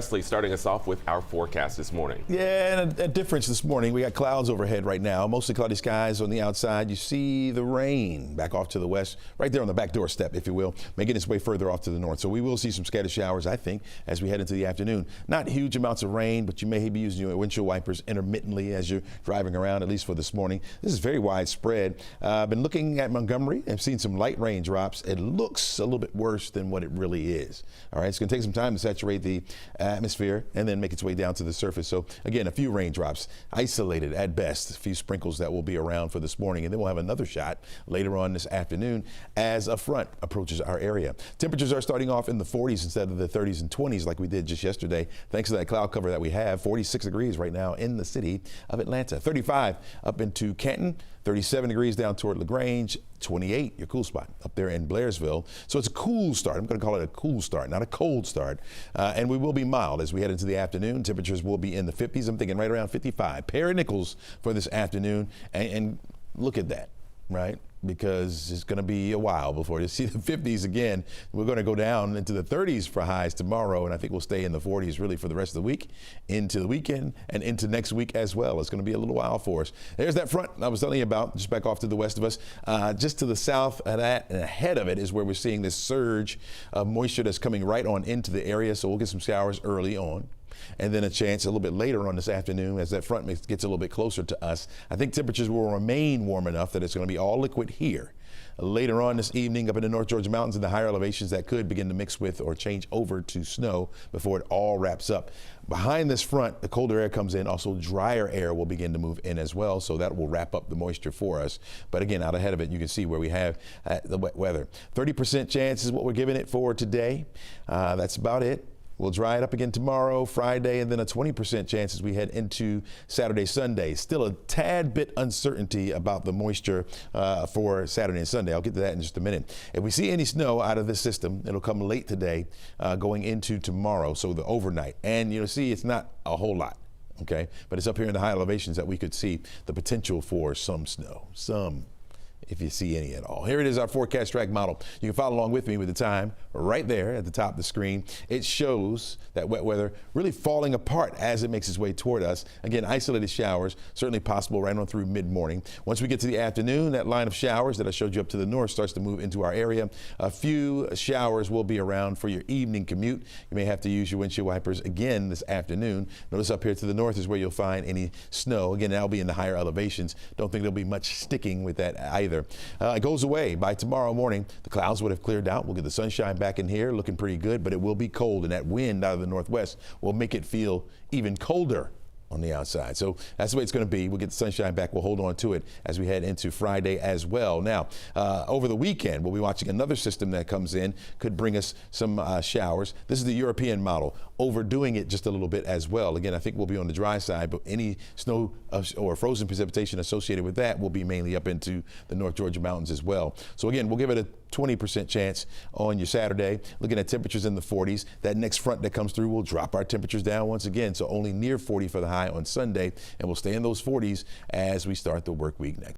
Leslie, starting us off with our forecast this morning. Yeah, and a difference this morning. We got clouds overhead right now, mostly cloudy skies on the outside. You see the rain back off to the west, right there on the back doorstep, if you will, making its way further off to the north. So we will see some scattered showers, I think, as we head into the afternoon. Not huge amounts of rain, but you may be using your windshield wipers intermittently as you're driving around, at least for this morning. This is very widespread. I've been looking at Montgomery and seen some light rain drops. It looks a little bit worse than what it really is. All right, it's going to take some time to saturate the atmosphere and then make its way down to the surface. So again, a few raindrops, isolated at best, a few sprinkles that will be around for this morning, and then we'll have another shot later on this afternoon as a front approaches our area. Temperatures are starting off in the 40s instead of the 30s and 20s like we did just yesterday, thanks to that cloud cover that we have. 46 degrees right now in the city of Atlanta, 35 up into Canton, 37 degrees down toward LaGrange, 28, your cool spot up there in Blairsville. So it's a cool start. I'm going to call it a cool start, not a cold start. And we will be mild as we head into the afternoon. Temperatures will be in the 50s. I'm thinking right around 55. Pair of nickels for this afternoon. And look at that, right? Because it's going to be a while before you see the 50s again. We're going to go down into the 30s for highs tomorrow, and I think we'll stay in the 40s really for the rest of the week, into the weekend, and into next week as well. It's going to be a little while for us. There's that front I was telling you about, just back off to the west of us. Just to the south of that and ahead of it is where we're seeing this surge of moisture that's coming right on into the area, so we'll get some showers early on. And then a chance a little bit later on this afternoon as that front gets a little bit closer to us. I think temperatures will remain warm enough that it's going to be all liquid here. Later on this evening up in the North Georgia mountains and the higher elevations, that could begin to mix with or change over to snow before it all wraps up. Behind this front, the colder air comes in. Also drier air will begin to move in as well, so that will wrap up the moisture for us. But again, out ahead of it, you can see where we have the wet weather. 30% chance is what we're giving it for today. That's about it. We'll dry it up again tomorrow, Friday, and then a 20% chance as we head into Saturday, Sunday. Still a tad bit uncertainty about the moisture for Saturday and Sunday. I'll get to that in just a minute. If we see any snow out of this system, it'll come late today, going into tomorrow, so the overnight. And you'll see it's not a whole lot, okay? But it's up here in the high elevations that we could see the potential for some snow, if you see any at all. Here it is, our forecast track model. You can follow along with me with the time right there at the top of the screen. It shows that wet weather really falling apart as it makes its way toward us. Again, isolated showers, certainly possible right on through mid-morning. Once we get to the afternoon, that line of showers that I showed you up to the north starts to move into our area. A few showers will be around for your evening commute. You may have to use your windshield wipers again this afternoon. Notice up here to the north is where you'll find any snow. Again, that'll be in the higher elevations. Don't think there'll be much sticking with that either. It goes away by tomorrow morning. The clouds would have cleared out. We'll get the sunshine back in here, looking pretty good, but it will be cold, and that wind out of the northwest will make it feel even colder on the outside. So that's the way it's going to be. We'll get the sunshine back. We'll hold on to it as we head into Friday as well. Now, over the weekend, we'll be watching another system that comes in, could bring us some showers. This is the European model, overdoing it just a little bit as well. Again, I think we'll be on the dry side, but any snow or frozen precipitation associated with that will be mainly up into the North Georgia mountains as well. So again, we'll give it a 20% chance on your Saturday. Looking at temperatures in the 40s. That next front that comes through will drop our temperatures down once again, so only near 40 for the high on Sunday, and we'll stay in those 40s as we start the work week next.